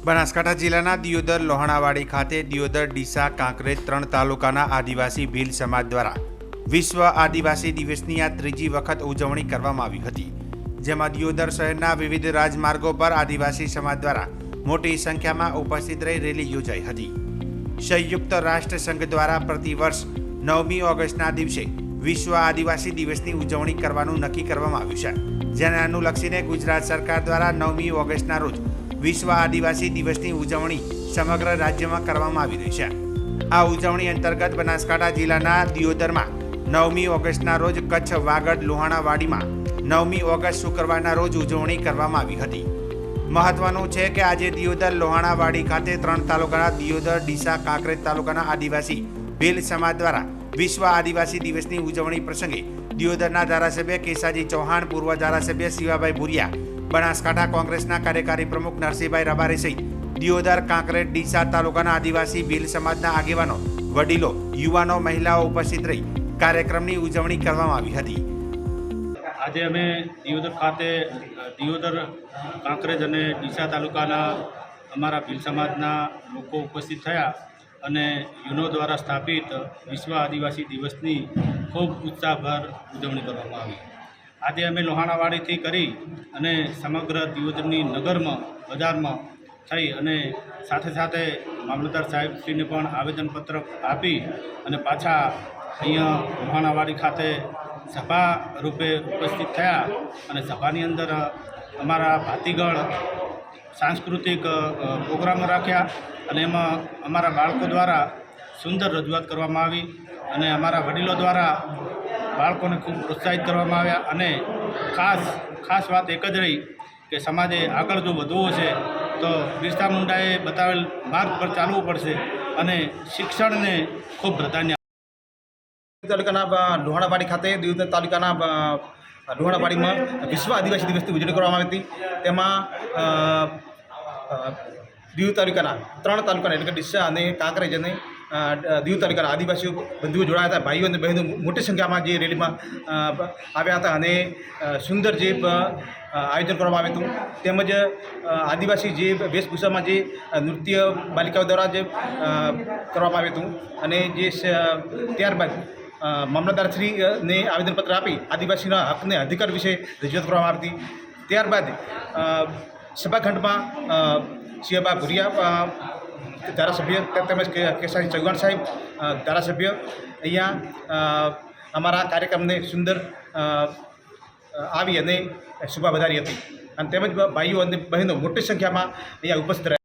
બનાસકાંઠા જિલ્લાના દિયોદર લોહાણાવાડી ખાતે દિયોદર, ડીસા, કાંકરેજ 3 તાલુકાના આદિવાસી ભીલ સમાજ દ્વારા વિશ્વ આદિવાસી દિવસની આ ત્રીજી વખત ઉજવણી કરવામાં આવી હતી, જેમાં દિયોદર શહેરના વિવિધ રાજમાર્ગો પર આદિવાસી સમાજ દ્વારા મોટી સંખ્યામાં ઉપસ્થિત રહી રેલી યોજાઈ હતી। સંયુક્ત રાષ્ટ્ર સંઘ દ્વારા પ્રતિવર્ષ 9મી ઓગસ્ટના દિવસે વિશ્વ આદિવાસી દિવસની ઉજવણી કરવાનું નક્કી કરવામાં આવ્યું છે, જેને અનુલક્ષીને ગુજરાત સરકાર દ્વારા 9મી ઓગસ્ટના રોજ વિશ્વ આદિવાસી દિવસની ઉજવણી સમગ્ર રાજ્યમાં કરવામાં આવી રહી છે। આ ઉજવણી અંતર્ગત બનાસકાંઠા જિલ્લાના દિયોદરમાં 9મી ઓગસ્ટના રોજ, કચ્છ વાગડ લોહાણાવાડીમાં 9મી ઓગસ્ટ શુક્રવારના રોજ ઉજવણી કરવામાં આવી હતી। મહત્વનું છે કે આજે દિયોદર લોહાણાવાડી ખાતે 3 તાલુકાના દિયોદર, ડીસા, કાંકરેજ તાલુકાના આદિવાસી ભીલ સમાજ દ્વારા વિશ્વ આદિવાસી દિવસની ઉજવણી પ્રસંગે દિયોદરના ધારાસભ્ય કેસાજી ચૌહાણ, પૂર્વ ધારાસભ્ય શિવાભાઈ ભુરિયા, બનાસકાંઠા કોંગ્રેસના કાર્યકારી પ્રમુખ નરસિંહભાઈ રબારી સહિત દિયોદર, કાંકરેજ, ડીસા તાલુકાના આદિવાસી ભીલ સમાજના આગેવાનો, વડીલો, યુવાનો, મહિલાઓ ઉપસ્થિત રહી કાર્યક્રમની ઉજવણી કરવામાં આવી હતી। આજે અમે દિયોદર ખાતે દિયોદર, કાંકરેજ અને ડીસા તાલુકાના અમારા ભીલ સમાજના લોકો ઉપસ્થિત થયા અને યુનો દ્વારા સ્થાપિત વિશ્વ આદિવાસી દિવસની ખૂબ ઉત્સાહભર ઉજવણી કરવામાં આવી। આજે અમે લોહાણાવાડીથી કરી અને સમગ્ર દિયોદરની નગરમાં, બજારમાં થઈ અને સાથે સાથે મામલતદાર સાહેબશ્રીને પણ આવેદનપત્ર આપી અને પાછા અહીંયા લોહાણાવાડી ખાતે સભા રૂપે ઉપસ્થિત થયા અને સભાની અંદર અમારા ભાતીગળ સાંસ્કૃતિક પ્રોગ્રામો રાખ્યા અને એમાં અમારા બાળકો દ્વારા સુંદર રજૂઆત કરવામાં આવી અને અમારા વડીલો દ્વારા બાળકોને ખૂબ પ્રોત્સાહિત કરવામાં આવ્યા અને ખાસ વાત એક જ રહી કે સમાજે આગળ જો વધવું છે તો બિરસા મુંડાએ બતાવેલ માર્ગ પર ચાલવું પડશે અને શિક્ષણને ખૂબ પ્રાધાન્ય તાલુકાના લોહાણાવાડી ખાતે દિયોદર તાલુકાના લોહાણાવાડીમાં વિશ્વ આદિવાસી દિવસની ઉજવણી કરવામાં આવી હતી। તેમાં દીવ તાલુકાના 3 તાલુકાના એટલે કે ડીસા અને કાંકરેજ અને દીવ તાલુકાના આદિવાસીઓ બંધુઓ જોડાયા હતા। ભાઈઓ અને બહેનો મોટી સંખ્યામાં જે રેલીમાં આવ્યા હતા અને સુંદર જે આયોજન કરવામાં આવ્યું હતું, તેમજ આદિવાસી જે વેશભૂષામાં જે નૃત્ય બાલિકાઓ દ્વારા જે કરવામાં આવ્યું હતું અને જે ત્યારબાદ મામલતદારશ્રીને આવેદનપત્ર આપી આદિવાસીના હકને અધિકાર વિશે રજૂઆત કરવામાં આવી હતી। ત્યારબાદ સભાખંડમાં શિવાભાઈ ભુરિયા ધારાસભ્ય તેમજ કેસાજી ચૌહાણ સાહેબ ધારાસભ્ય અહીંયા અમારા કાર્યક્રમને સુંદર આવી અને શુભા વધારી હતી અને તેમજ ભાઈઓ અને બહેનો મોટી સંખ્યામાં અહીંયા ઉપસ્થિત રહ્યા।